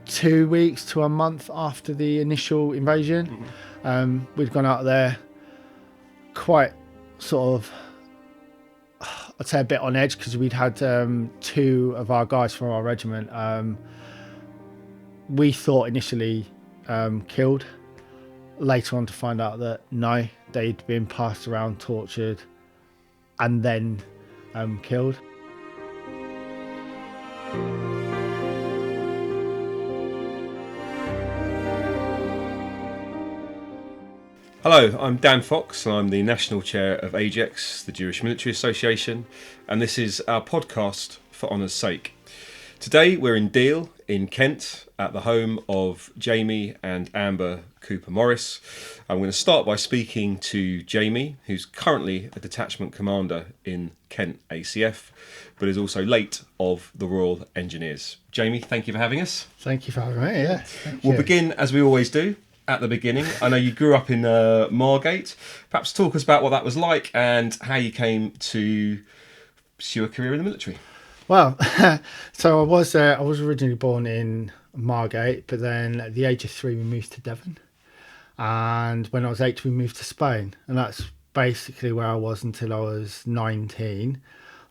2 weeks to a month after the initial invasion. We'd gone out there quite sort of, I'd say a bit on edge, because we'd had 2 of our guys from our regiment, we thought initially killed, later on to find out that no, they'd been passed around, tortured, and then killed. Hello, I'm Dan Fox and I'm the National Chair of AJEX, the Jewish Military Association, and this is our podcast for honour's sake. Today we're in Deal in Kent at the home of Jamie and Amba Cooper Morris. I'm going to start by speaking to Jamie, who's currently a detachment commander in Kent ACF, but is also late of the Royal Engineers. Jamie, thank you for having us. Thank you for having me, yeah. We'll begin, as we always do, at the beginning. I know you grew up in Margate. Perhaps talk us about what that was like and how you came to pursue a career in the military. Well, so I was originally born in Margate, but then at the age of 3 we moved to Devon, and when I was 8 we moved to Spain, and that's basically where I was until I was 19.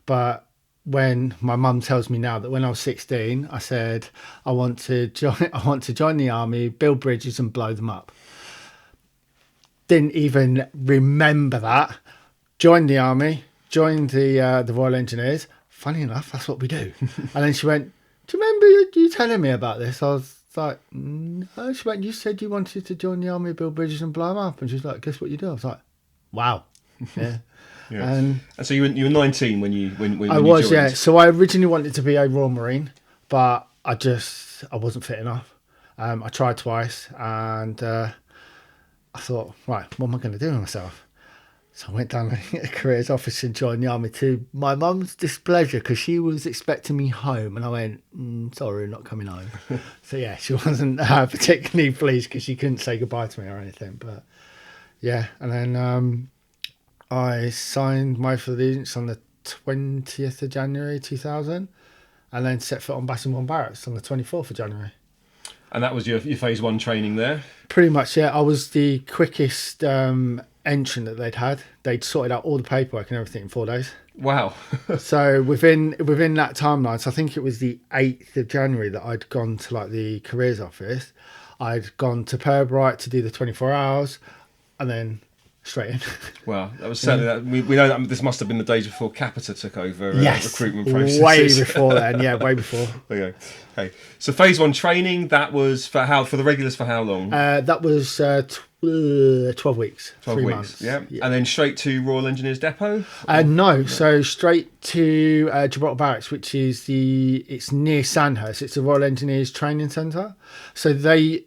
But when my mum tells me now that when I was 16, I said I want to join the army, build bridges and blow them up. Didn't even remember that. Joined the army, joined the Royal Engineers. Funny enough, that's what we do. And then she went, "Do you remember you telling me about this?" I was like, "No." She went, "You said you wanted to join the army, build bridges and blow them up." And she's like, "Guess what you do?" I was like, "Wow." Yeah. Yeah. And so you were 19 when you I was, joined. yeah. So I originally wanted to be a Royal Marine, but I wasn't fit enough. I tried twice, and I thought, right, what am I going to do with myself? So I went down to a careers office and joined the army, to my mum's displeasure, because she was expecting me home, and I went, sorry, not coming home. So yeah, she wasn't particularly pleased because she couldn't say goodbye to me or anything. But yeah, and then I signed my oath of allegiance on the 20th of January 2000, and then set foot on Bassingbourn Barracks on the 24th of January. And that was your phase 1 training there? Pretty much, yeah. I was the quickest entrant that they'd had. They'd sorted out all the paperwork and everything in 4 days. Wow. So within that timeline, so I think it was the 8th of January that I'd gone to like the careers office. I'd gone to Purbright to do the 24 hours, and then straight in. Well, that was certainly that. We know that this must have been the days before Capita took over recruitment processes. Way before then, yeah, way before. Okay. So phase 1 training, that was for the regulars for how long? That was 12 weeks. 12 3 weeks, months. yeah. And then straight to Royal Engineers Depot? No, so straight to Gibraltar Barracks, which is it's near Sandhurst. It's the Royal Engineers Training Centre. So they,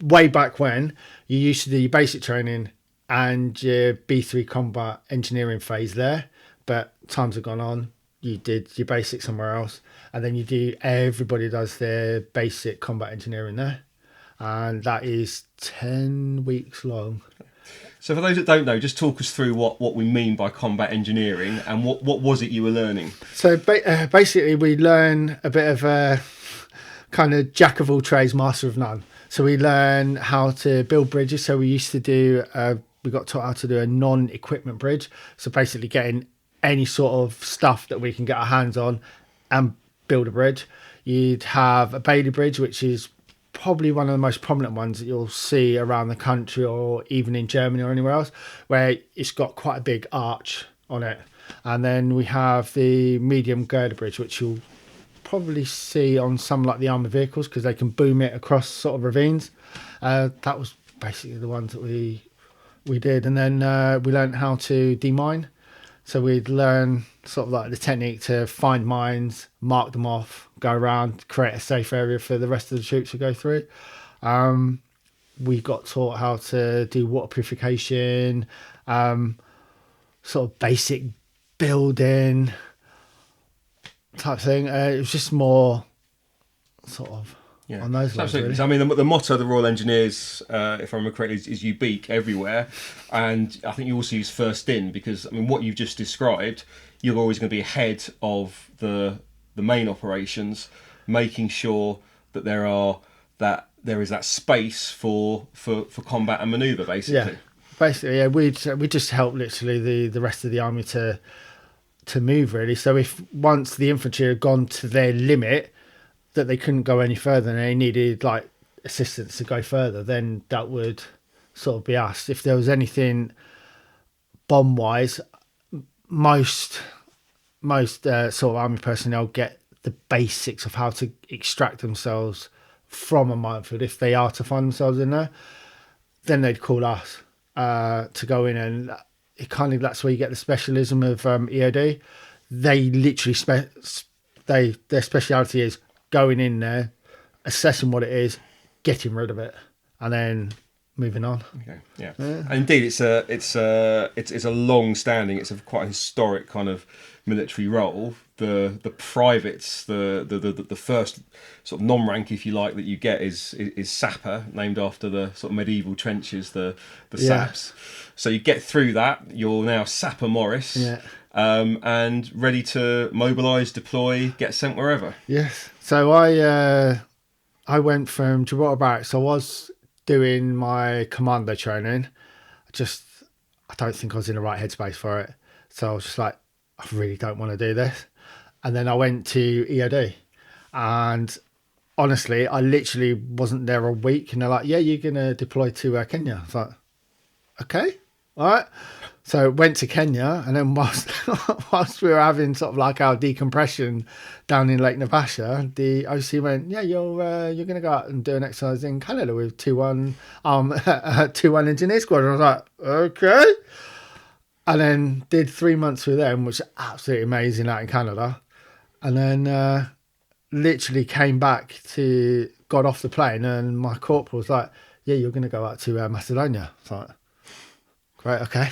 way back when, you used to do your basic training and your B3 combat engineering phase there, but times have gone on. You did your basic somewhere else, and then everybody does their basic combat engineering there, and that is 10 weeks long. So for those that don't know, just talk us through what we mean by combat engineering, and what was it you were learning? So basically we learn a bit of a kind of jack of all trades, master of none. So we learn how to build bridges. So we used to do we got taught how to do a non-equipment bridge. So basically getting any sort of stuff that we can get our hands on and build a bridge. You'd have a Bailey Bridge, which is probably one of the most prominent ones that you'll see around the country, or even in Germany or anywhere else, where it's got quite a big arch on it. And then we have the medium girder bridge, which you'll probably see on some like the armoured vehicles, because they can boom it across sort of ravines. That was basically the ones that we did. And then we learned how to demine. So we'd learn sort of like the technique to find mines, mark them off, go around, create a safe area for the rest of the troops to go through. We got taught how to do water purification, sort of basic building type thing. It was just more sort of on those lines. Absolutely. Really. So, I mean, the motto of the Royal Engineers, if I remember correctly, is "You beak everywhere," and I think you also use first in, because I mean, what you've just described, you're always going to be ahead of the main operations, making sure that there is that space for combat and manoeuvre, basically. Yeah, basically, yeah. We just help literally the rest of the army to move, really. So if once the infantry had gone to their limit, that they couldn't go any further and they needed like assistance to go further, then that would sort of be us. If there was anything bomb wise, most sort of army personnel get the basics of how to extract themselves from a minefield if they are to find themselves in there. Then they'd call us to go in, and it kind of, that's where you get the specialism of EOD. They literally their speciality is going in there, assessing what it is, getting rid of it, and then moving on. Okay, yeah. And indeed, it's a long-standing, it's a quite historic kind of military role. The privates, the first sort of non-rank, if you like, that you get is sapper, named after the sort of medieval trenches, the saps. So you get through that, you're now Sapper Morris, and ready to mobilise, deploy, get sent wherever. Yes. So I went from Gibraltar Barracks. So I was doing my commando training. I don't think I was in the right headspace for it. So I was just like, I really don't want to do this. And then I went to EOD, and honestly, I literally wasn't there a week, and they're like, yeah, you're going to deploy to Kenya. I was like, okay, all right. So went to Kenya, and then whilst we were having sort of like our decompression down in Lake Naivasha, the OC went, yeah, you're going to go out and do an exercise in Canada with 2-1 2-1 Engineer Squadron. I was like, okay. And then did 3 months with them, which is absolutely amazing out in Canada. And then literally came back got off the plane, and my corporal was like, yeah, you're going to go out to Macedonia. I was like, great, okay.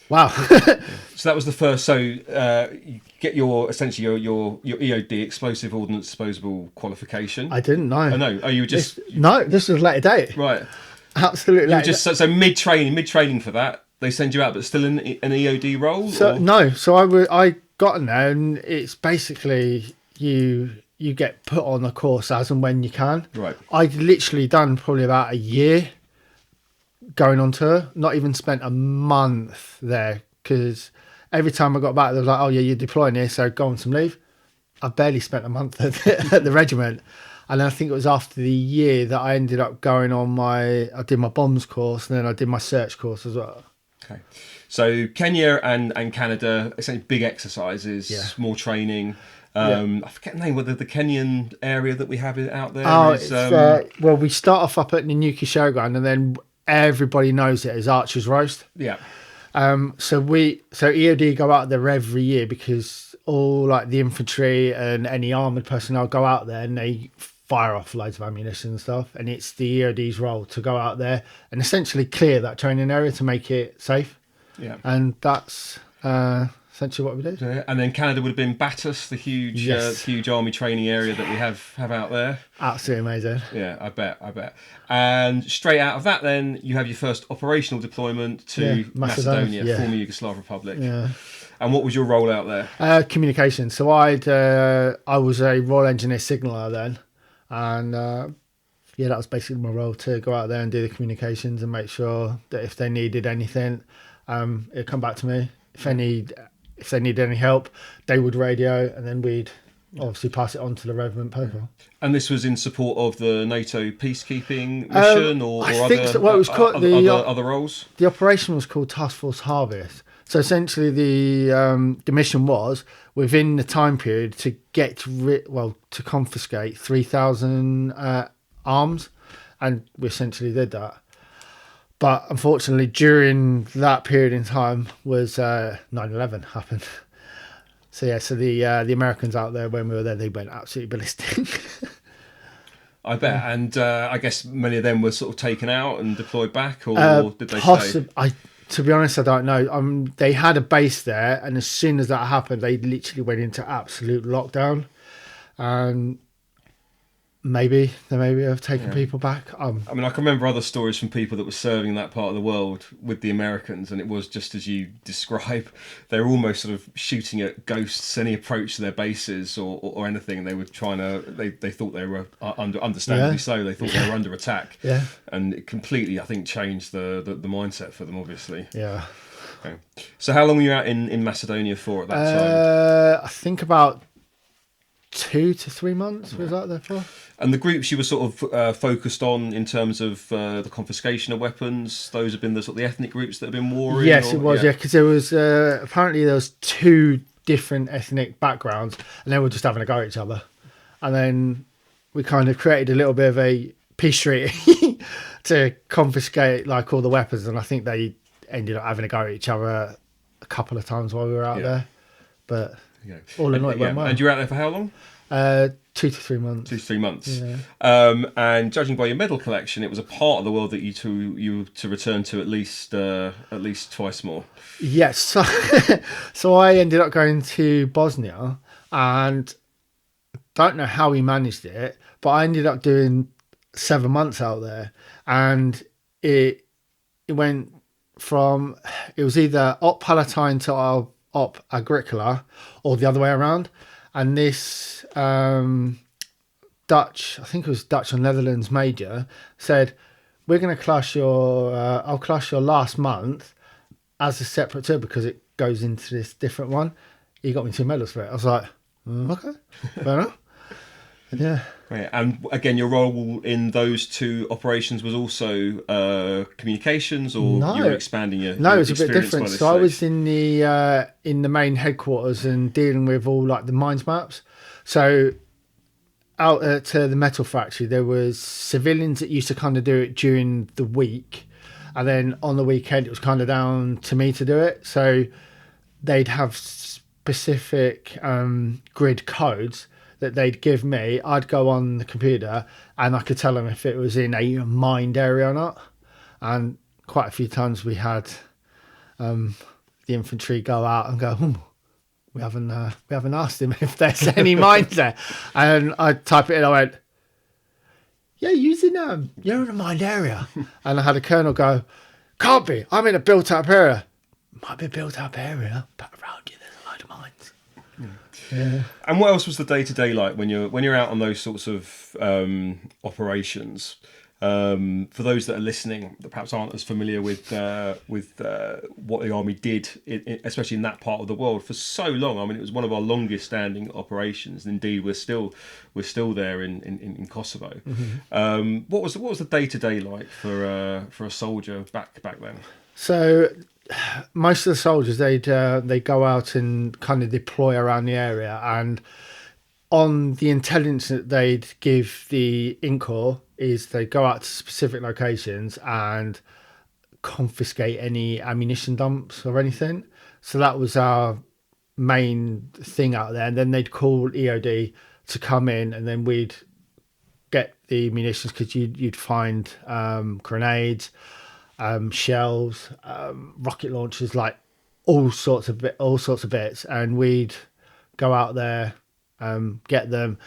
Wow. So that was the first. So you get your EOD, explosive ordnance disposable qualification. I didn't know. Oh no. Oh, you were just this was later date. Right. Absolutely. You were just so mid training for that. They send you out, but still in an EOD role. So no. So I got in there, and it's basically you get put on a course as and when you can. Right. I'd literally done probably about a year going on tour, not even spent a month there, because every time I got back, they were like, oh yeah, you're deploying here, so go on some leave. I barely spent a month at the regiment. And then I think it was after the year that I ended up going on I did my bombs course, and then I did my search course as well. Okay. So Kenya and Canada, essentially big exercises, more training. I forget the name, whether the Kenyan area that we have out there is... well, we start off up at Nanyuki Showground, and then everybody knows it as Archer's Roast. Yeah. So EOD go out there every year, because all like the infantry and any armoured personnel go out there, and they fire off loads of ammunition and stuff, and it's the EOD's role to go out there and essentially clear that training area to make it safe. Yeah. And that's essentially what we do. Yeah. And then Canada would have been Battus, the huge army training area that we have out there. Absolutely amazing. Yeah, I bet. And straight out of that, then you have your first operational deployment to Macedonia, former Yugoslav Republic. Yeah. And what was your role out there? Communication. So I was a Royal Engineer signaller then, and that was basically my role, to go out there and do the communications and make sure that if they needed anything, it'd come back to me. If they needed any help, they would radio, and then we'd obviously pass it on to the relevant people. And this was in support of the NATO peacekeeping mission, or other roles? The operation was called Task Force Harvest. So essentially, the mission was within the time period to to confiscate 3,000 arms, and we essentially did that. But unfortunately, during that period in time was 9/11 happened. So the Americans out there, when we were there, they went absolutely ballistic. I bet, and I guess many of them were sort of taken out and deployed back, or did they stay? To be honest, I don't know. They had a base there, and as soon as that happened, they literally went into absolute lockdown. And Maybe have taken people back. I mean, I can remember other stories from people that were serving in that part of the world with the Americans, and it was just as you describe. They were almost sort of shooting at ghosts any approach to their bases or anything. And they were trying to. They thought they were understandably so. They thought they were under attack. Yeah, and it completely, I think, changed the mindset for them. Obviously. yeah. Okay. So, how long were you out in Macedonia for at that time? I think about 2 to 3 months was out there for. And the groups you were sort of focused on in terms of the confiscation of weapons, those have been the sort of the ethnic groups that have been warring? Yes, it was, yeah, because there was apparently there was 2 different ethnic backgrounds, and they were just having a go at each other. And then we kind of created a little bit of a peace treaty to confiscate like all the weapons, and I think they ended up having a go at each other a couple of times while we were out there. But all in all, it went well. And you were out there for how long? 2 to 3 months. 2 to 3 months. Yeah. And judging by your medal collection, it was a part of the world that you were to return to at least twice more. Yes. So I ended up going to Bosnia, and don't know how we managed it, but I ended up doing 7 months out there, and it went from, it was either Op Palatine to Op Agricola or the other way around. And this Dutch, I think it was Dutch or Netherlands major, said, we're going to class I'll class your last month as a separate tour because it goes into this different one. He got me 2 medals for it. I was like, okay, fair enough. Yeah. Right. And again, your role in those 2 operations was also communications, or you were expanding your No, it was a bit different. So I was in the main headquarters and dealing with all like the mines maps. So out to the metal factory, there was civilians that used to kind of do it during the week, and then on the weekend it was kind of down to me to do it. So they'd have specific grid codes that they'd give me. I'd go on the computer and I could tell them if it was in a mined area or not. And quite a few times we had the infantry go out and go, we haven't asked him if there's any mines there. And I type it in, I went, yeah, you're in a mined area. And I had a colonel go, can't be, I'm in a built up area. Might be a built up area, but around you there's a load of mines. Yeah. And what else was the day-to-day like when you're out on those sorts of operations? For those that are listening that perhaps aren't as familiar with what the army did, especially in that part of the world for so long. I mean, it was one of our longest-standing operations. Indeed, we're still there in Kosovo. Mm-hmm. What was the day-to-day like for a soldier back then? So most of the soldiers they go out and kind of deploy around the area, and on the intelligence that they'd give the INCOR is they go out to specific locations and confiscate any ammunition dumps or anything. So that was our main thing out there, and then they'd call EOD to come in, and then we'd get the munitions, because you'd find grenades, shells, rocket launchers, like all sorts of bits, and we'd go out there, get them,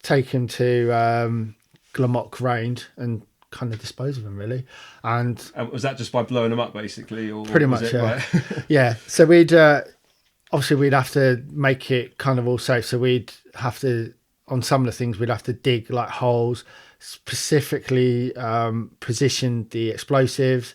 take them to Glamok range and kind of dispose of them, really. And was that just by blowing them up, basically, or pretty much, yeah. Right? Yeah. So we'd obviously we'd have to make it kind of all safe. So we'd have to, on some of the things, we'd have to dig like holes, specifically position the explosives,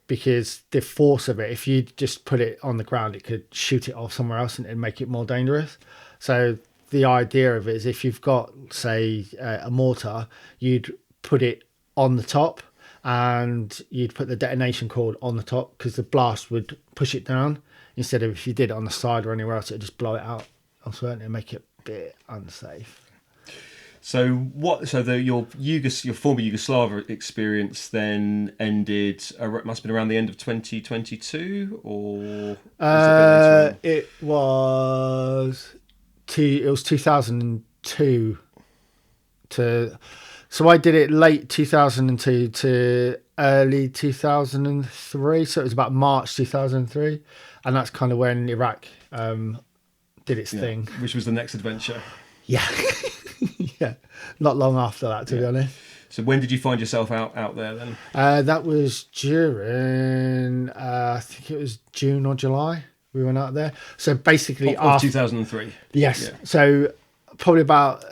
because the force of it, if you just put it on the ground, it could shoot it off somewhere else and it'd make it more dangerous. So the idea of it is, if you've got, say, a mortar, you'd put it on the top and you'd put the detonation cord on the top, because the blast would push it down, instead of if you did it on the side or anywhere else, it'd just blow it out elsewhere and make it a bit unsafe. So your former Yugoslavia experience then ended, must have been around the end of 2022, or it was 2002 so I did it late 2002 to early 2003, so it was about March 2003, and that's kind of when Iraq did its thing, which was the next adventure. Yeah. Yeah, not long after that, to be honest. So when did you find yourself out there then? That was during, I think it was June or July. We went out there. So basically, Of 2003. yes. Yeah. So probably about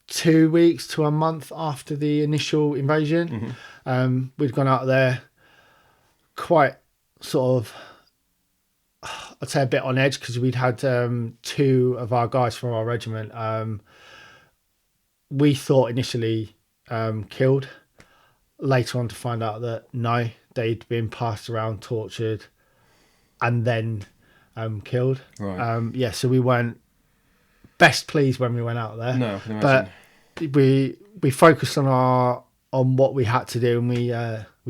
2 weeks to a month after the initial invasion, we'd gone out there quite sort of, I'd say a bit on edge, because we'd had two of our guys from our regiment. We thought initially killed. Later on to find out that no, they'd been passed around, tortured, and then killed. Right. So we weren't best pleased when we went out there. No, I can imagine. But we focused on what we had to do, and we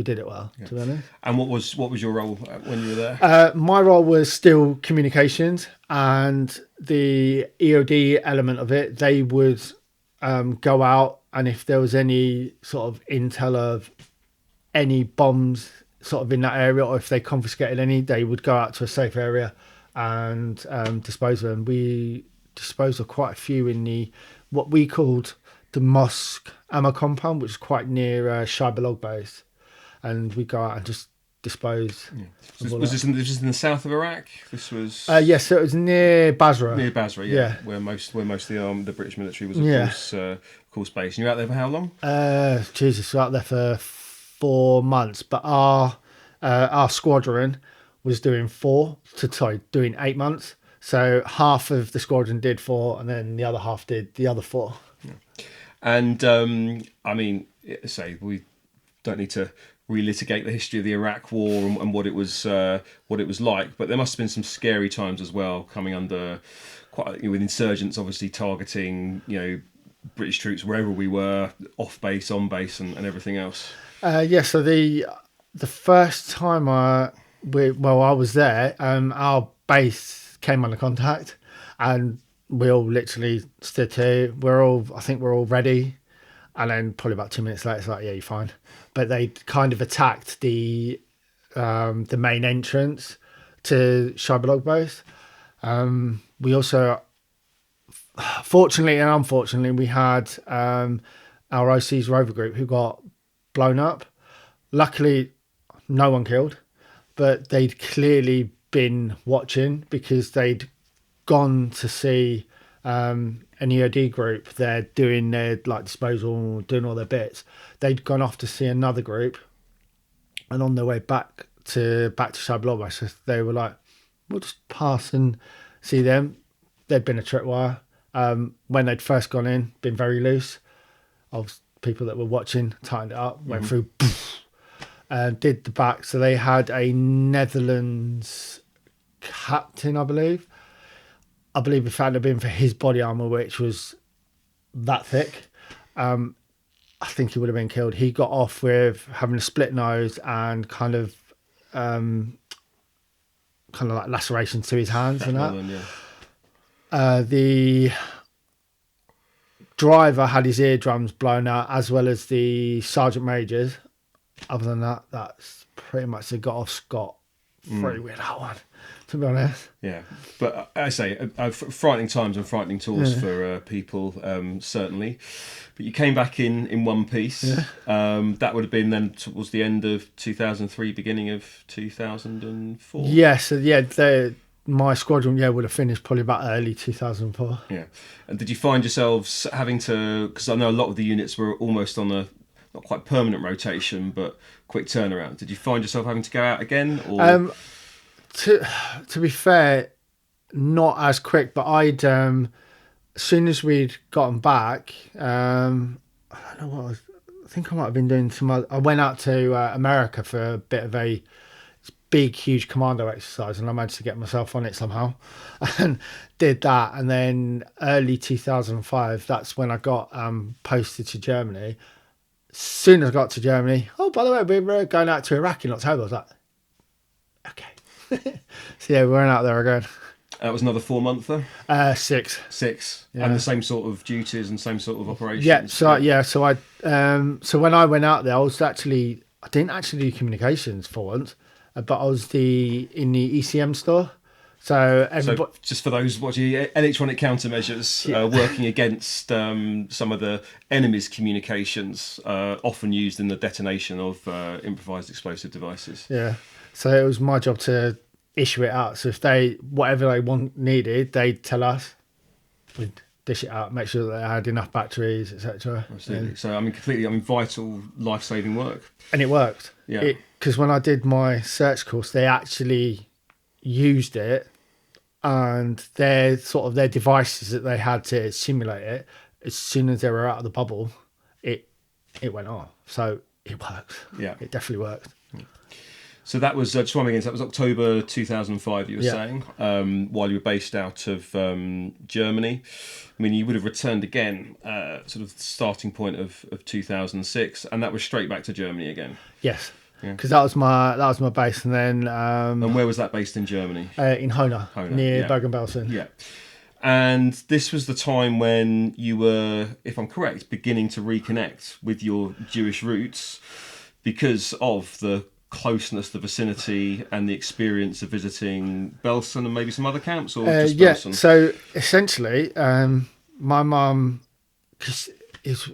did it well, to be honest. And what was your role when you were there? My role was still communications, and the EOD element of it. They would go out, and if there was any sort of intel of any bombs sort of in that area, or if they confiscated any, they would go out to a safe area and dispose of them. We disposed of quite a few in what we called the Mosque Amma compound, which is quite near Shaibalog base, and we go out and just dispose. Yeah. Was this in the south of Iraq? This was yes, so it was near Basra. Near Basra, where most of the British military was of course based. And you were out there for how long? Jesus, we were out there for 4 months, but our squadron was doing 8 months. So half of the squadron did 4, and then the other half did the other 4. Yeah. And I mean, say we don't need to relitigate the history of the Iraq War and what it was like, but there must have been some scary times as well, coming under with insurgents obviously targeting British troops wherever we were, off base, on base, and everything else. So the first time I was there, our base came under contact, and we all literally stood here. I think we're all ready. And then probably about 2 minutes later, it's like, yeah, you're fine. But they kind of attacked the main entrance to Shaibalog base. We also, fortunately and unfortunately, we had our OC's rover group who got blown up. Luckily, no one killed, but they'd clearly been watching, because they'd gone to see an EOD group. They're doing their disposal, doing all their bits. They'd gone off to see another group, and on their way back to Shaibalog, so they were like, we'll just pass and see them. There'd been a tripwire. When they'd first gone in, been very loose. People that were watching tightened it up, went through, did the back. So they had a Netherlands captain, I believe if that had been for his body armor, which was that thick, I think he would have been killed. He got off with having a split nose and kind of like lacerations to his hands and that. The driver had his eardrums blown out, as well as the sergeant majors. Other than that, that's pretty much they got off scot-free with that one, to be honest. Yeah, but I say frightening times and frightening tours for people, certainly. But you came back in one piece. Yeah. That would have been then towards the end of 2003, beginning of 2004. Yeah, my squadron would have finished probably about early 2004. Yeah, and did you find yourselves having to? Because I know a lot of the units were almost on a not quite permanent rotation, but quick turnaround. Did you find yourself having to go out again? Or to be fair, not as quick, but I'd as soon as we'd gotten back, I don't know what I think I might have been doing I went out to America for a bit of a big, huge commando exercise, and I managed to get myself on it somehow, and did that. And then early 2005, that's when I got posted to Germany. As soon as I got to Germany, by the way, we're going out to Iraq in October. I was like, okay. So yeah, we went out there again. That was another 4 month though? 6. 6. Yeah. And the same sort of duties and same sort of operations? So when I went out there, I didn't actually do communications for once, but I was in the ECM store. So So just for those watching, electronic countermeasures working against some of the enemy's communications, often used in the detonation of improvised explosive devices. Yeah. So it was my job to issue it out. So if whatever they needed, they'd tell us. We'd dish it out, make sure that they had enough batteries, etc. Absolutely. So vital, life-saving work. And it worked. Yeah. Because when I did my search course, they actually used it, and their devices that they had to simulate it. As soon as they were out of the bubble, it went off. So it works. Yeah. It definitely worked. So that was just one again. So that was October 2005. You were saying while you were based out of Germany. I mean, you would have returned again, sort of the starting point of 2006, and that was straight back to Germany again. Yes, because that was my base, and then. And where was that based in Germany? In Hona near Bergen-Belsen. Yeah. And this was the time when you were, if I'm correct, beginning to reconnect with your Jewish roots because of the closeness, the vicinity, and the experience of visiting Belsen and maybe some other camps, or just Belsen? So essentially, my mum, this is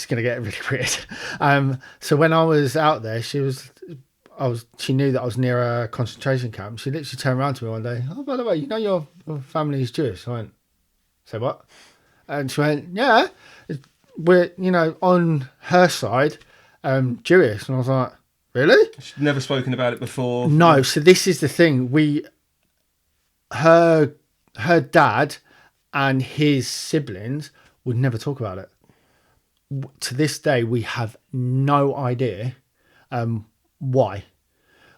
going to get really weird. So when I was out there, she knew that I was near a concentration camp. She literally turned around to me one day. Oh, by the way, you know your family is Jewish. I went, say what? And she went, yeah, we're on her side, Jewish. And I was like, really? She'd never spoken about it before. No. So this is the thing. Her dad and his siblings would never talk about it. To this day, we have no idea why.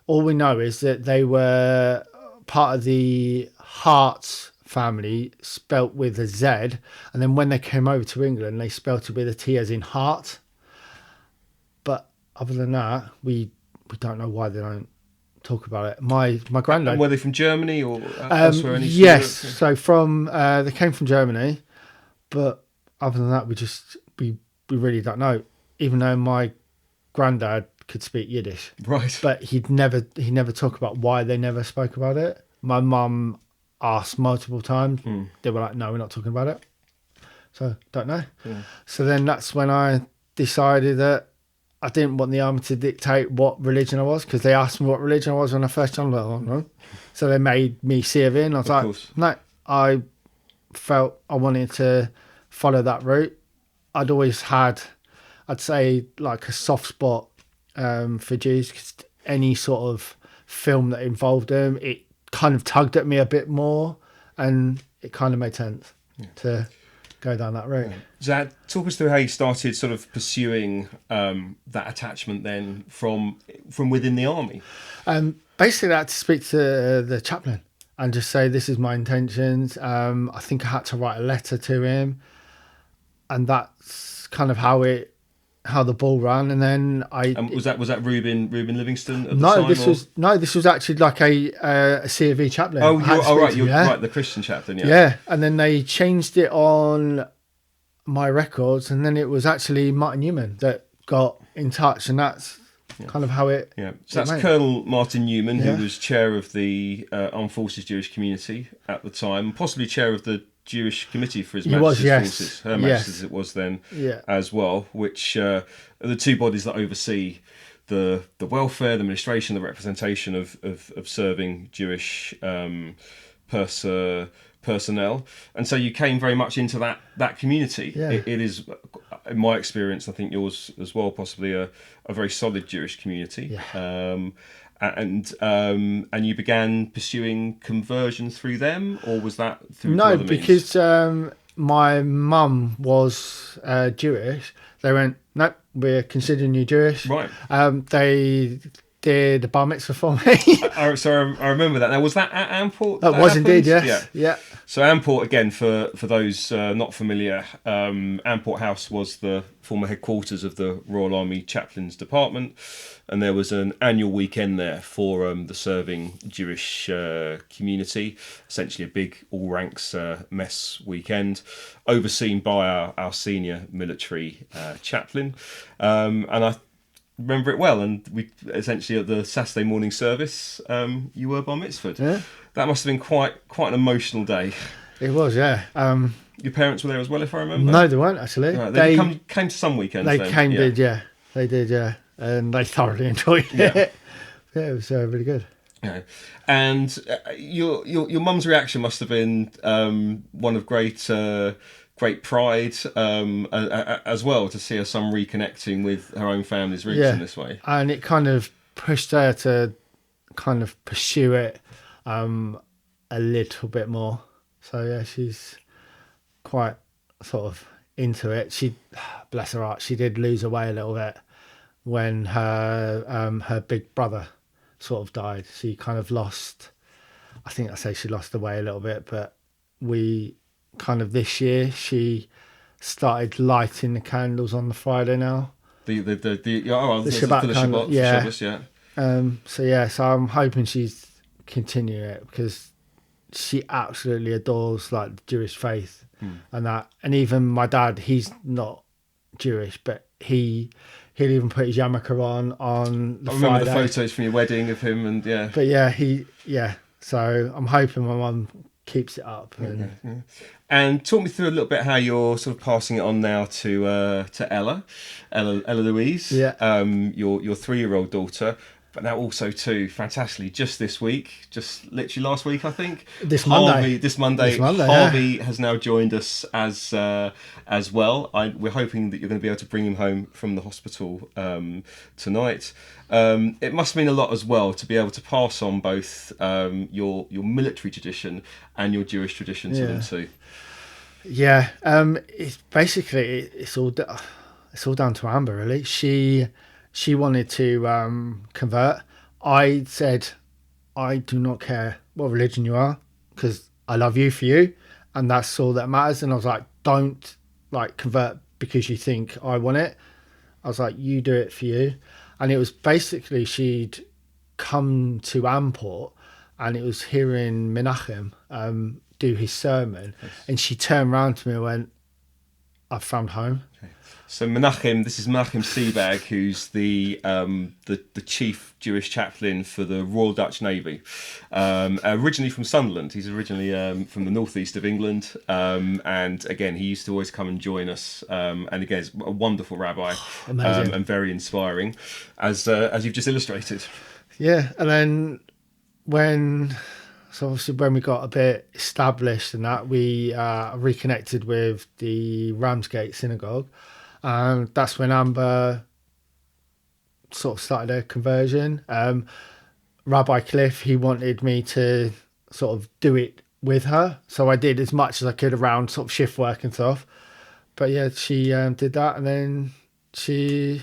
All we know is that they were part of the Hart's family, spelt with a Z, and then when they came over to England, they spelt it with a T as in heart. But other than that, we don't know why they don't talk about it. My granddad. And were they from Germany or elsewhere in Eastern Yes, Europe? So they came from Germany, but other than that, we really don't know. Even though my granddad could speak Yiddish, right? But he never talked about why they never spoke about it. My mum asked multiple times. They were like, "No, we're not talking about it." So don't know. Yeah. So then that's when I decided that I didn't want the army to dictate what religion I was, because they asked me what religion I was when I first joined. I was like, oh, no. So they made me CV in. I was like, no, I felt I wanted to follow that route. I'd always had, I'd say, like a soft spot for Jews, because any sort of film that involved them, it kind of tugged at me a bit more, and it kind of made sense to go down that route. Zad, talk us through how you started sort of pursuing that attachment then from within the army. Basically, I had to speak to the chaplain and just say, this is my intentions. I think I had to write a letter to him, and that's kind of how the ball ran. And then was that Reuben Livingston at the time? This was actually like a C of E chaplain. Oh, you're right, the Christian chaplain. Yeah, and then they changed it on my records, and then it was actually Martin Newman that got in touch, and that's kind of how it. Yeah, so that's Colonel Martin Newman, who was chair of the Armed Forces Jewish Community at the time, possibly chair of the Jewish Committee for His Majesty's Forces, Her Majesty's it was then as well, which are the two bodies that oversee the welfare, the administration, the representation of serving Jewish personnel. And so you came very much into that community. Yeah. It is, in my experience, I think yours as well, possibly a very solid Jewish community. Yeah. And you began pursuing conversion through them, or was that through other means? Because my mum was Jewish. They went, nope, we're considering you Jewish. Right. They did a bar mitzvah for me. So I remember that. Now, was that at Amport? That was indeed, yes. Yeah. So Amport, again, for those not familiar, Amport House was the former headquarters of the Royal Army Chaplains Department, and there was an annual weekend there for the serving Jewish community, essentially a big all-ranks mess weekend, overseen by our senior military chaplain. And I remember it well, and we essentially at the Saturday morning service, you were bar mitzvahed. That must have been quite an emotional day. It was, yeah. Your parents were there as well, if I remember. No, they weren't actually. Right, they came to some weekends. They then. did, yeah. They did, yeah, and they thoroughly enjoyed it. Yeah, it was really good. Yeah. And your mum's reaction must have been one of great pride as well, to see her son reconnecting with her own family's roots in this way. And it kind of pushed her to kind of pursue it a little bit more. So yeah, she's quite sort of into it. She, bless her heart, she did lose her way a little bit when her big brother sort of died. She kind of lost, I think I say she lost the way a little bit, but we kind of this year she started lighting the candles on the Friday now. The Shabbat candle, yeah. Yeah. So I'm hoping she's continuing it, because she absolutely adores like the Jewish faith and that. And even my dad, he's not Jewish, but he'll even put his yarmulke on the Friday. I remember the photos from your wedding of him, and yeah. But yeah, so I'm hoping my mum keeps it up. And, and talk me through a little bit how you're sort of passing it on now to Ella Louise, your 3-year-old daughter. But now also too, fantastically, just this week, just literally last week, I think. This Monday, Harvey has now joined us as well. We're hoping that you're going to be able to bring him home from the hospital tonight. It must mean a lot as well to be able to pass on both your military tradition and your Jewish tradition to them too. Yeah, it's basically it's all down to Amber, really. She wanted to convert. I said, I do not care what religion you are, because I love you for you, and that's all that matters. And I was like, don't like convert because you think I want it. I was like, you do it for you. And it was basically, she'd come to Amport, and it was hearing Menachem do his sermon, and she turned around to me and went, I've found home. Okay. So Menachem, this is Menachem Seebag, who's the chief Jewish chaplain for the Royal Dutch Navy. Originally from Sunderland, he's originally from the northeast of England, and again he used to always come and join us. And again, he's a wonderful rabbi, and very inspiring, as you've just illustrated. Yeah, and then obviously when we got a bit established and that, we reconnected with the Ramsgate Synagogue. And that's when Amber sort of started her conversion. Rabbi Cliff, he wanted me to sort of do it with her. So I did as much as I could around sort of shift work and stuff. But yeah, she did that, and then she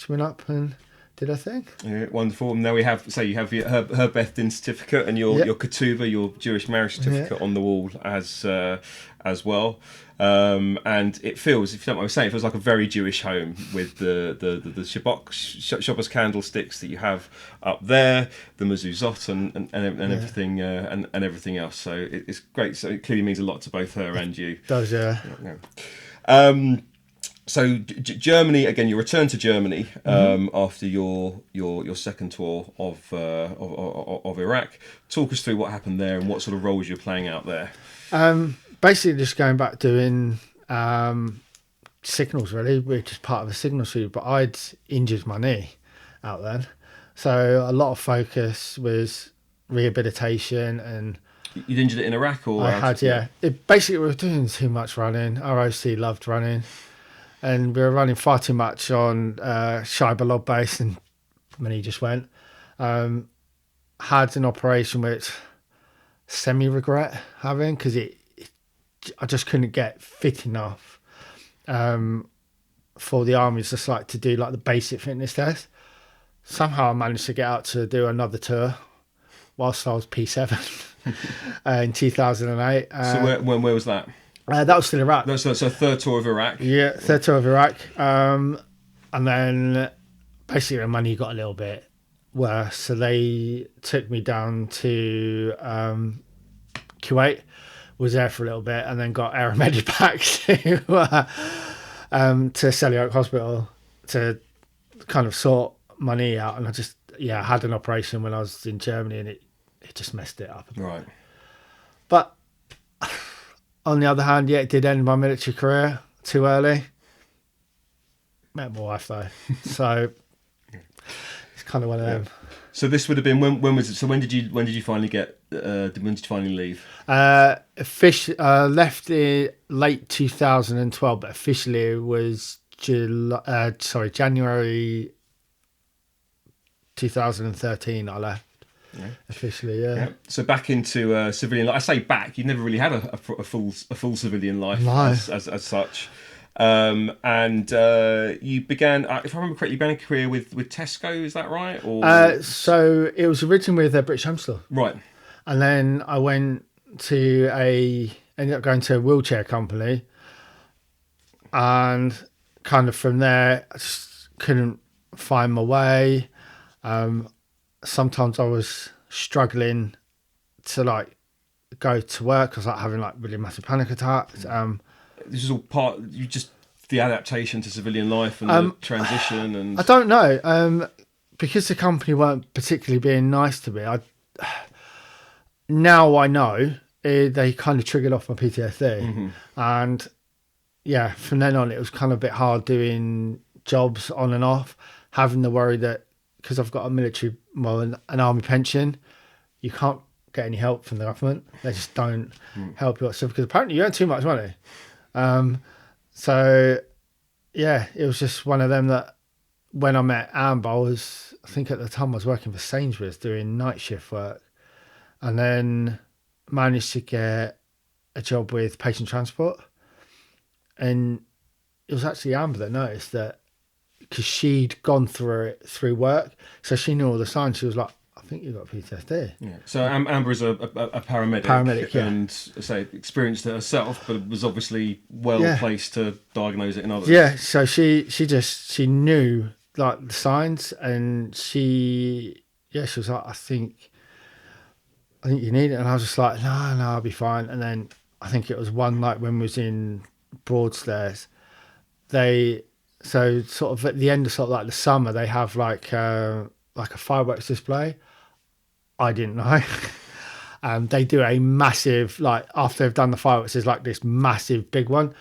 went up and did her thing. Yeah, wonderful. And now we have, so you have her Beth Din certificate and your ketubah, your Jewish marriage certificate on the wall as well. And it feels, if you don't mind me saying, it feels like a very Jewish home with the Shabbos candlesticks that you have up there, the mezuzot and everything and everything else. So it's great. So it clearly means a lot to both her and you. It does, yeah. So Germany again. You returned to Germany after your second tour of Iraq. Talk us through what happened there and what sort of roles you're playing out there. Basically, just going back doing signals, really, which is part of the signal suit. But I'd injured my knee out then, so a lot of focus was rehabilitation. And you'd injured it in Iraq, or I had, yeah. It basically, we were doing too much running. ROC loved running. And we were running far too much on Scheibe lob base, and my knee just went. Had an operation which semi-regret having, because I just couldn't get fit enough for the army, just like to do like the basic fitness test. Somehow I managed to get out to do another tour whilst I was P7 in 2008. So where was that? That was still Iraq. So third tour of Iraq. Yeah, third tour of Iraq. And then basically the money got a little bit worse. So they took me down to Kuwait, was there for a little bit, and then got aeromedic back to Selly Oak Hospital to kind of sort my knee out. And I had an operation when I was in Germany, and it it just messed it up a bit. Right. But on the other hand, yeah, it did end my military career too early. Met my wife though, so it's kind of one of them. So this would have been when was it? So when did you finally get? When did you finally leave? Left in late 2012, but officially it was January 2013. I left officially. Yeah. So back into civilian life. I say back. You never really had a full civilian life as such. And you began, if I remember correctly, you began a career with Tesco, is that right? Or so it was originally with a British Home Store. Right. And then I ended up going to a wheelchair company. And kind of from there, I just couldn't find my way. Sometimes I was struggling to like go to work. I was like having like really massive panic attacks. This is all part, the adaptation to civilian life and the transition. And I don't know, because the company weren't particularly being nice to me. Now I know they kind of triggered off my PTSD, and yeah, from then on it was kind of a bit hard doing jobs on and off, having the worry that because I've got a military, an army pension, you can't get any help from the government. They just don't help you whatsoever because apparently you earn too much money. So yeah, it was just one of them that when I met Amba, I think at the time I was working for Sainsbury's doing night shift work, and then managed to get a job with patient transport. And it was actually Amba that noticed that because she'd gone through it through work, so she knew all the signs. She was like, I think you've got PTSD. Yeah. So Amber is a paramedic. Paramedic, yeah. And say experienced it herself, but was obviously placed to diagnose it in others. Yeah. So she knew like the signs, and she was like, I think you need it, and I was just like, no, I'll be fine. And then I think it was one night when we was in Broadstairs, so sort of at the end of sort of like the summer, they have like a fireworks display. I didn't know. They do a massive, like after they've done the fireworks, there's like this massive big one.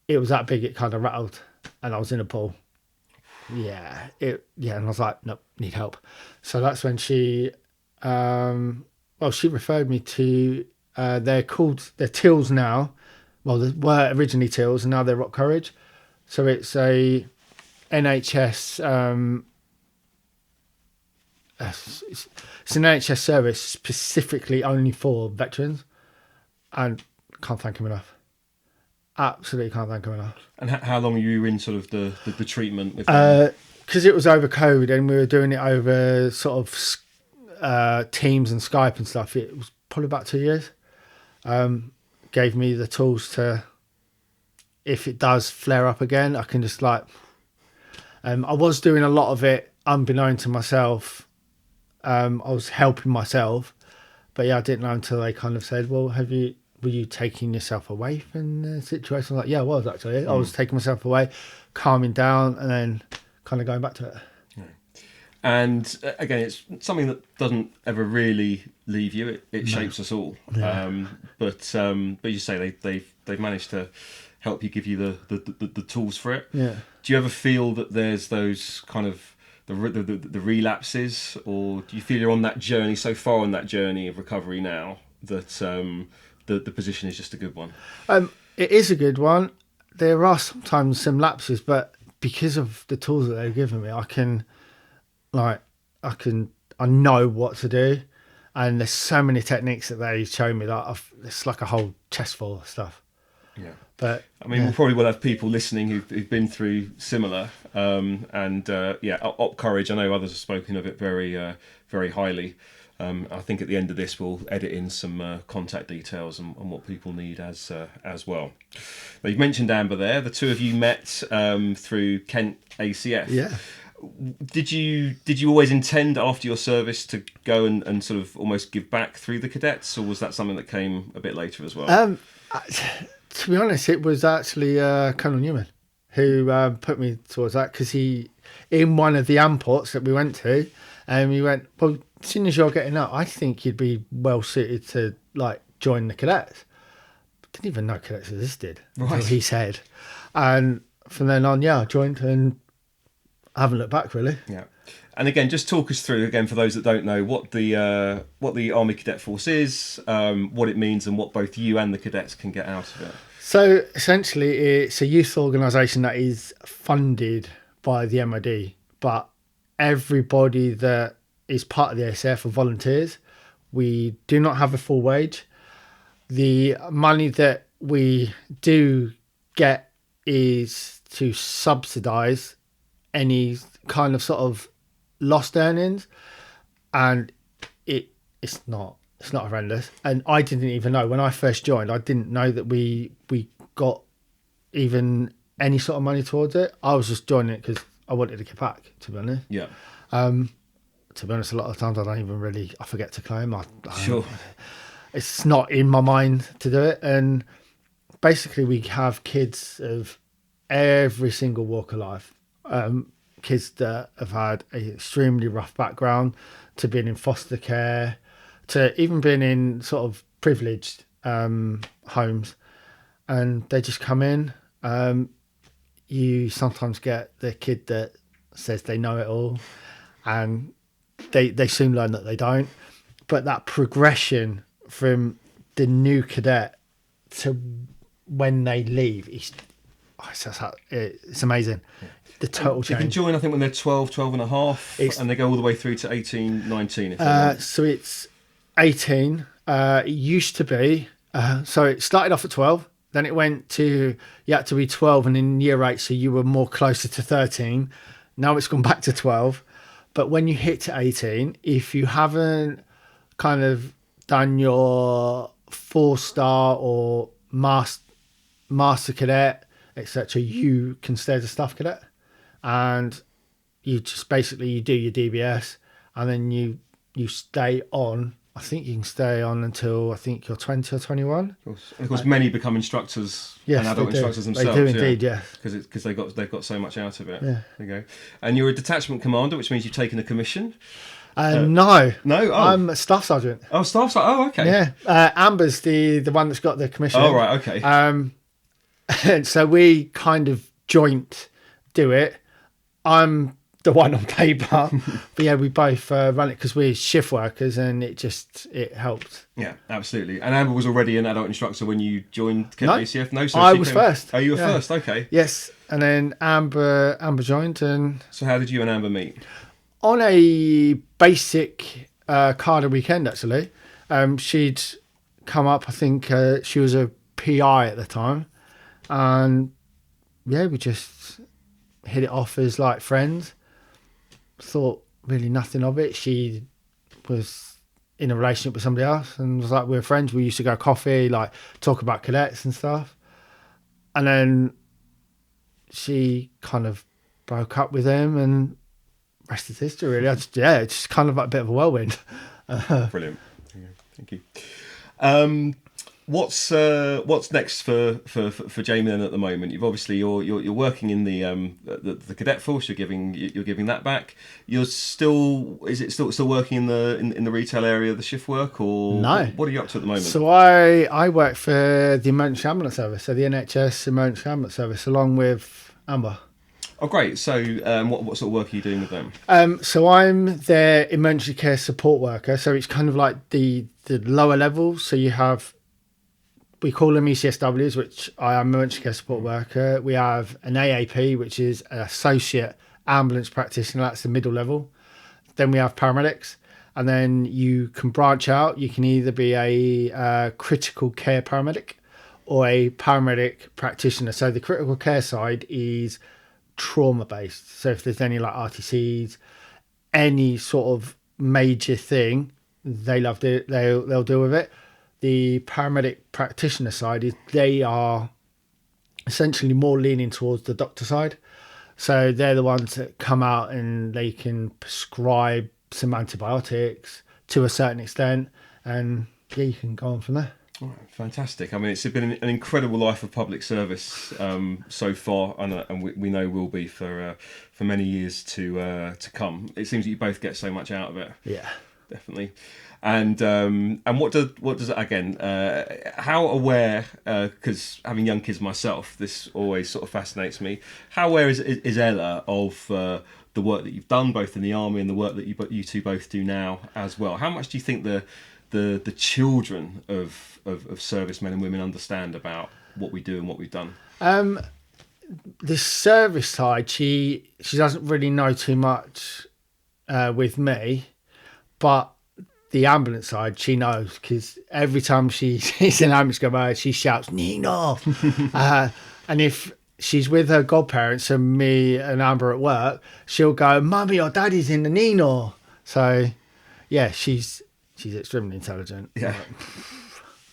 It was that big, it kind of rattled, and I was in a pool. And I was like, nope, need help. So that's when she referred me to, they're TILs now. Well, they were originally TILs, and now they're Rock Courage. So it's a NHS, it's an NHS service specifically only for veterans, and can't thank him enough. Absolutely can't thank him enough. And how long were you in sort of the treatment with them? Because it was over COVID and we were doing it over sort of Teams and Skype and stuff. It was probably about 2 years. Gave me the tools to, if it does flare up again, I can just like, I was doing a lot of it unbeknown to myself. I was helping myself, but yeah, I didn't know until they kind of said, well, were you taking yourself away from the situation? I was like, yeah, I was actually. I was taking myself away, calming down, and then kind of going back to it. Yeah. And again, it's something that doesn't ever really leave you. It shapes us all. Yeah. But you say they've managed to help you, give you the tools for it. Yeah. Do you ever feel that there's those kind of the relapses, or do you feel you're on that journey, so far on that journey of recovery now, that the position is just a good one? It is a good one. There are sometimes some lapses, but because of the tools that they've given me, I know what to do, and there's so many techniques that they show me that it's like a whole chest full of stuff. Yeah. But I mean, we probably will have people listening who've been through similar, Op Courage. I know others have spoken of it very, very highly. I think at the end of this, we'll edit in some contact details and what people need as well. Now, you've mentioned Amber there. The two of you met through Kent ACF. Yeah. Did you always intend after your service to go and sort of almost give back through the cadets, or was that something that came a bit later as well? To be honest, it was actually Colonel Newman who put me towards that, because he, in one of the amports that we went to, he went, well, as soon as you're getting out, I think you'd be well suited to like join the cadets. Didn't even know cadets existed until he said. And from then on, I joined and I haven't looked back really. Yeah. And again, just talk us through again for those that don't know what the Army Cadet Force is, what it means, and what both you and the cadets can get out of it. So essentially, it's a youth organisation that is funded by the MOD, but everybody that is part of the ASF are volunteers. We do not have a full wage. The money that we do get is to subsidise any kind of sort of lost earnings, and it's not horrendous. And I didn't even know when I first joined. I didn't know that we got even any sort of money towards it. I was just joining it because I wanted to get back. To be honest, yeah. To be honest, a lot of times I forget to claim. Sure. It's not in my mind to do it, and basically we have kids of every single walk of life. Kids that have had an extremely rough background, to being in foster care, to even being in sort of privileged homes, and they just come in. You sometimes get the kid that says they know it all, and they soon learn that they don't. But that progression from the new cadet to when they leave, it's amazing. The total change. They can join, I think, when they're 12 and a half, and they go all the way through to 18, 19. So it's 18. It used to be, so it started off at 12, then it went to, you had to be 12 and in year 8, so you were more closer to 13. Now it's gone back to 12. But when you hit to 18, if you haven't kind of done your 4-star or master cadet, etc., you can stay as a staff cadet. And you just basically, you do your DBS, and then you stay on. I think you can stay on until I think you're 20 or 21. And of course, many become instructors, and adult instructors themselves. They do indeed, yeah. Because they've got so much out of it. Yeah. There you go. And you're a detachment commander, which means you've taken a commission. No. No? Oh. I'm a staff sergeant. Oh, staff sergeant. Oh, okay. Yeah. Amber's the one that's got the commission. Oh, right, okay. And so we kind of joint do it. I'm the one on paper, but yeah, we both run it because we're shift workers, and it helped. Yeah, absolutely. And Amber was already an adult instructor when you joined Kent ACF? No, so I was first. Oh, you were first, okay. Yes, and then Amber joined. And so how did you and Amber meet? On a basic Carter weekend, actually. She'd come up, I think she was a PI at the time, and yeah, we just hit it off as like friends. Thought really nothing of it. She was in a relationship with somebody else and was like, we were friends. We used to go coffee, like talk about cadets and stuff. And then she kind of broke up with him, and rest is history, really. It's just kind of like a bit of a whirlwind. Brilliant. Thank you. What's next for Jamie then at the moment? You're working in the cadet force. You're giving that back. Is it still working in the retail area, the shift work, or no? What are you up to at the moment? So I work for the emergency ambulance service, so the NHS emergency ambulance service, along with Amba. Oh, great. So what sort of work are you doing with them? So I'm their emergency care support worker. So it's kind of like the lower level. So you have, we call them ECSWs, which I am emergency care support worker. We have an AAP, which is an associate ambulance practitioner. That's the middle level. Then we have paramedics. And then you can branch out. You can either be a critical care paramedic or a paramedic practitioner. So the critical care side is trauma based. So if there's any like RTCs, any sort of major thing, they'll deal with it. The paramedic practitioner side is they are essentially more leaning towards the doctor side. So they're the ones that come out and they can prescribe some antibiotics to a certain extent, and yeah, you can go on from there. Oh, fantastic. I mean, it's been an incredible life of public service so far, and we know will be for many years to come. It seems that you both get so much out of it. Yeah. definitely. And what does again? How aware? Because having young kids myself, this always sort of fascinates me. How aware is Ella of the work that you've done, both in the army and the work that you two both do now as well? How much do you think the children of servicemen and women understand about what we do and what we've done? The service side, she doesn't really know too much with me, but the ambulance side, she knows, because every time she sees an ambulance go by, she shouts "Nino," and if she's with her godparents and me and Amber at work, she'll go, "Mummy or Daddy's in the Nino." So, yeah, she's extremely intelligent. Yeah.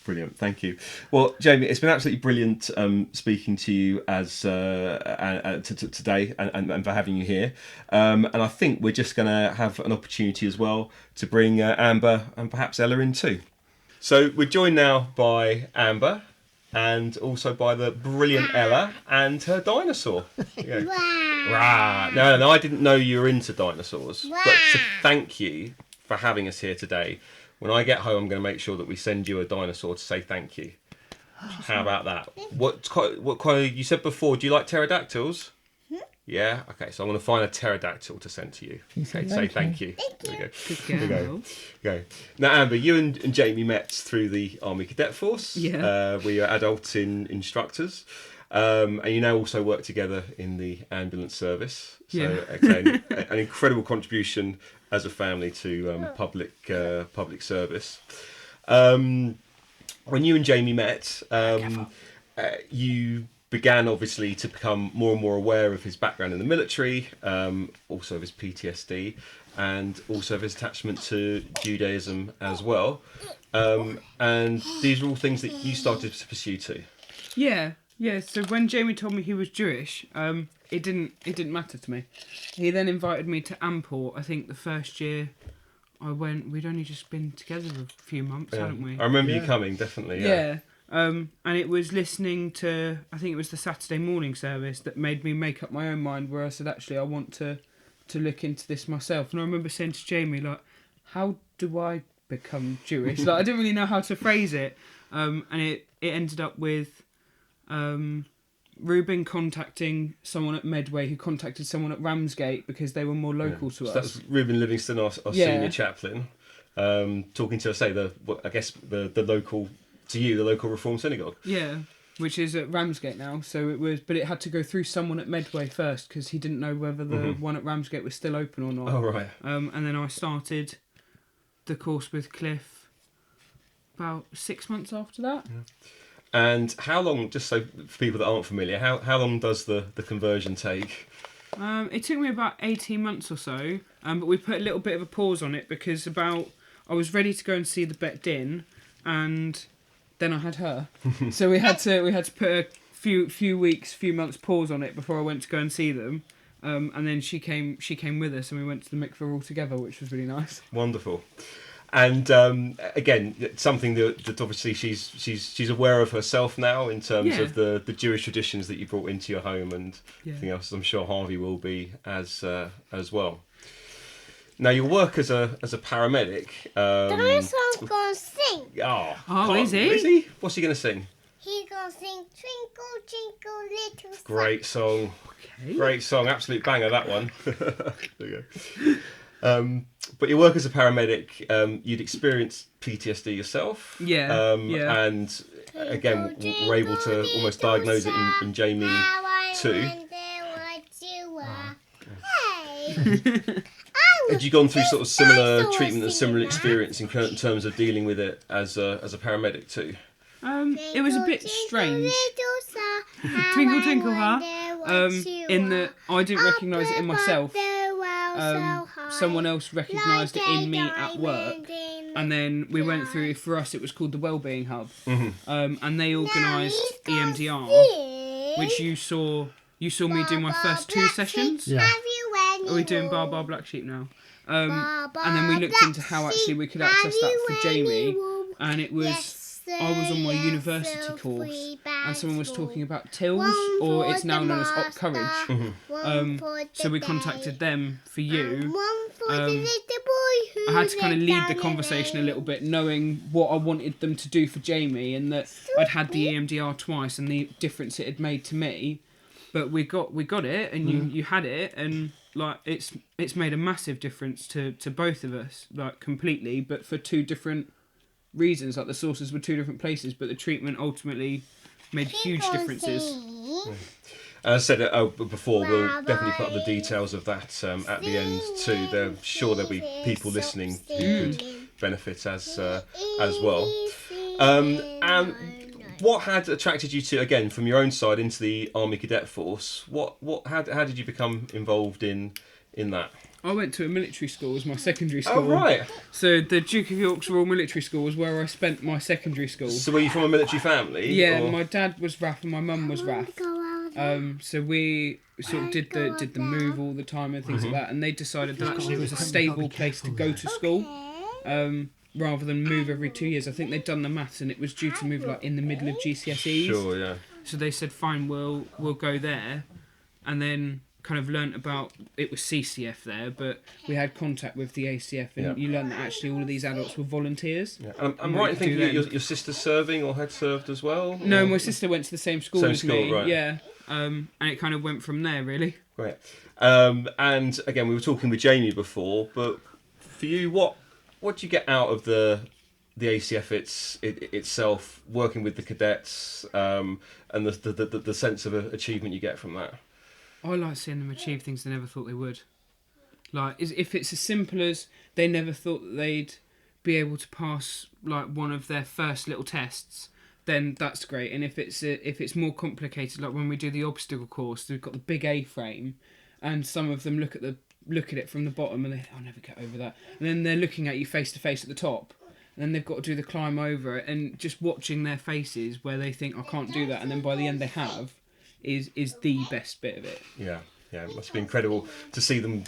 Brilliant, thank you. Well, Jamie, it's been absolutely brilliant speaking to you as today and for having you here. And I think we're just going to have an opportunity as well to bring Amber and perhaps Ella in too. So we're joined now by Amber and also by the brilliant Ella and her dinosaur. Rah. No, I didn't know you were into dinosaurs, but to thank you for having us here today. When I get home, I'm going to make sure that we send you a dinosaur to say thank you. How about that? What kind you said before? Do you like pterodactyls? Yeah. Okay. So I'm going to find a pterodactyl to send to you. Okay. Say thank you. There we go. Now, Amber, you and Jamie met through the Army Cadet Force. Yeah. We are adult instructors. And you now also work together in the ambulance service. So again, an incredible contribution as a family to public service. When you and Jamie met, you began obviously to become more and more aware of his background in the military, also of his PTSD, and also of his attachment to Judaism as well. And these are all things that you started to pursue too. Yeah, so when Jamie told me he was Jewish, it didn't matter to me. He then invited me to Amport. I think the first year I went, we'd only just been together a few months, hadn't we? I remember you coming, definitely. Yeah. And it was listening to, I think it was the Saturday morning service that made me make up my own mind, where I said, actually, I want to look into this myself. And I remember saying to Jamie, like, how do I become Jewish? Like, I didn't really know how to phrase it. And it ended up with Ruben contacting someone at Medway who contacted someone at Ramsgate because they were more local to us. That's Ruben Livingston, our senior chaplain, talking to us, the local Reform synagogue. Yeah, which is at Ramsgate now. So it was, but it had to go through someone at Medway first because he didn't know whether the one at Ramsgate was still open or not. Oh right. And then I started the course with Cliff about 6 months after that. Yeah. And how long, just so for people that aren't familiar, how long does the conversion take? It took me about 18 months or so, but we put a little bit of a pause on it because I was ready to go and see the Bet Din, and then I had her. So we had to put a few months pause on it before I went to go and see them. And then she came with us, and we went to the mikveh all together, which was really nice. Wonderful. And again, something that obviously she's aware of herself now in terms of the Jewish traditions that you brought into your home and everything else. I'm sure Harvey will be as well. Now, your work as a paramedic. Dinosaur's gonna sing. Oh, is he? Is he? What's he going to sing? He's gonna sing Twinkle Twinkle Little Star. Great song. Okay. Great song. Absolute banger, that one. There you go. But your work as a paramedic, you'd experienced PTSD yourself. And again, were able to almost diagnose it in Jamie too. Had you gone through sort of similar treatment and similar experience in terms of dealing with it as a paramedic too? It was a bit strange. Twinkle Twinkle Huh? In that I didn't recognise it in myself. Someone else recognised it in me at work, and then we went through. For us, it was called the Wellbeing Hub, and they organised EMDR, which you saw me do my first 2 sessions. Yeah. Are we doing Bar Black Sheep now? And then we looked into how actually we could access that for Jamie, and it was I was on my university course and someone was talking about TILs, or it's now known as Op Courage. So we contacted them for you. I had to kind of lead the conversation a little bit, knowing what I wanted them to do for Jamie, and that I'd had the EMDR twice and the difference it had made to me. But we got it, and you had it, and like it's made a massive difference to both of us, like completely, but for two different reasons. Like the sources were two different places, but the treatment ultimately made huge differences. As I said before, we'll definitely put up the details of that at the end too. They're sure there'll be people listening who could benefit as well. And what had attracted you to, again, from your own side, into the Army Cadet Force? How did you become involved in that? I went to a military school as my secondary school. Oh, right. So the Duke of York's Royal Military School was where I spent my secondary school. So were you from a military family? Yeah, or? My dad was RAF and my mum was RAF. So we sort of did the move all the time and things like that, and they decided that actually it was a stable place to go to school, rather than move every 2 years. I think they'd done the maths and it was due to move like in the middle of GCSEs. Sure, yeah. So they said, fine, we'll go there, and then kind of learnt about, it was CCF there, but we had contact with the ACF, and you learnt that actually all of these adults were volunteers. Yeah. I'm right in thinking your sister's serving or had served as well? No, my sister went to the same school as me. Right. Yeah. And it kind of went from there, really. Great. And again, we were talking with Jamie before, but for you, what do you get out of the ACF itself, working with the cadets, and the sense of achievement you get from that? I like seeing them achieve things they never thought they would. Like, if it's as simple as they never thought that they'd be able to pass like one of their first little tests, then that's great. And if it's more complicated, like when we do the obstacle course, we've got the big A-frame, and some of them look at it from the bottom and I'll never get over that. And then they're looking at you face to face at the top, and then they've got to do the climb over it, and just watching their faces where they think I can't do that, and then by the end they have, is the best bit of it. Yeah, it must be incredible to see them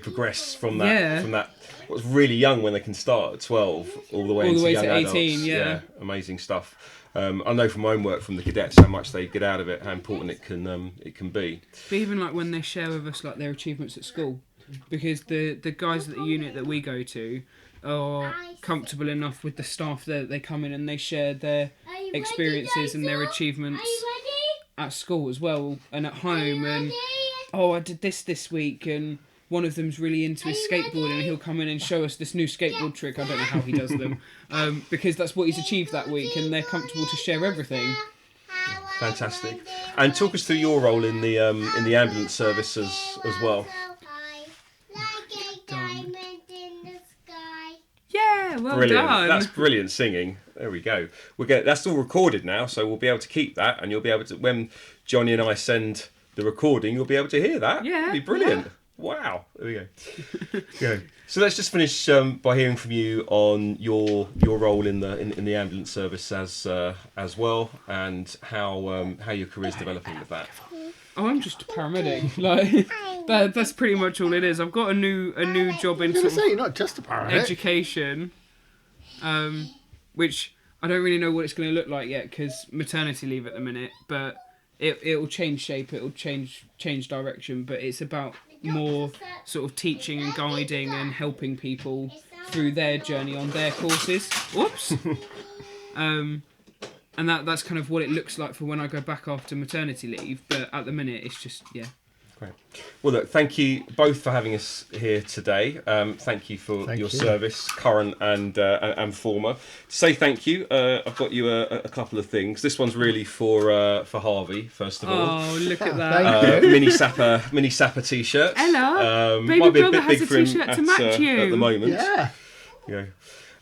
progress from that what's really young when they can start at 12 all the way to young to 18. adults. Yeah, amazing stuff. I know from my own work from the cadets how much they get out of it, how important it can be. But even like when they share with us like their achievements at school, because the guys at the unit that we go to are comfortable enough with the staff there that they come in and they share their experiences and their achievements at school as well, and at home, and I did this week, and one of them's really into his skateboarding, and he'll come in and show us this new skateboard trick. I don't know how he does them, because that's what he's achieved that week, and they're comfortable to share everything. Fantastic. And talk us through your role in the ambulance service as well. Yeah, well brilliant. done. That's brilliant singing. There we go. That's all recorded now, so we'll be able to keep that, and you'll be able to, when Johnny and I send the recording, you'll be able to hear that. Yeah, it'll be brilliant. Yeah. Wow. There we go. Go. So let's just finish by hearing from you on your role in the ambulance service as well, and how your career's developing with that. Oh, I'm just a paramedic. Like that's pretty much all it is. I've got a new job in you're not just a paramedic. Education, which I don't really know what it's going to look like yet, because maternity leave at the minute. But it'll change shape. It'll change direction. But it's about more sort of teaching and guiding and helping people through their journey on their courses. Whoops. And that's kind of what it looks like for when I go back after maternity leave. But at the minute, it's just, Great. Well, look, thank you both for having us here today. Thank you for your service, current and former. To say thank you, I've got you a couple of things. This one's really for Harvey, first of all. Oh, look at that. Mini Sapper t-shirt. Hello. Baby might be a brother bit big has for a him t-shirt to match you. at the moment. Yeah.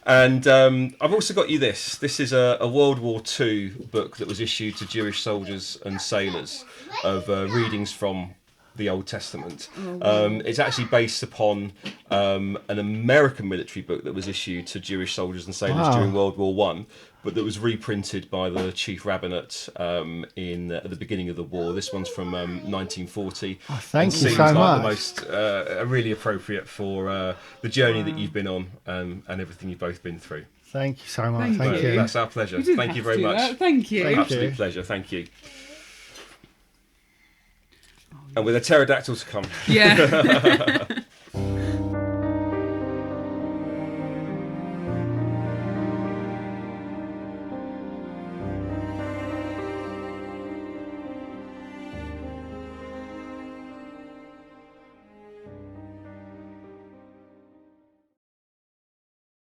And I've also got you this. This is a World War II book that was issued to Jewish soldiers and sailors of readings from the Old Testament. It's actually based upon an American military book that was issued to Jewish soldiers and sailors during World War One, but that was reprinted by the Chief Rabbinate at the beginning of the war. This one's from 1940. Oh, thank you seems so like much. The most really appropriate for the journey that you've been on and everything you've both been through. Thank you so much. Thank Thank you. you. That's our pleasure. You didn't Thank you have very to do much. that. Thank you. Thank Absolute you. pleasure. Thank you. And with a pterodactyl to come. Yeah.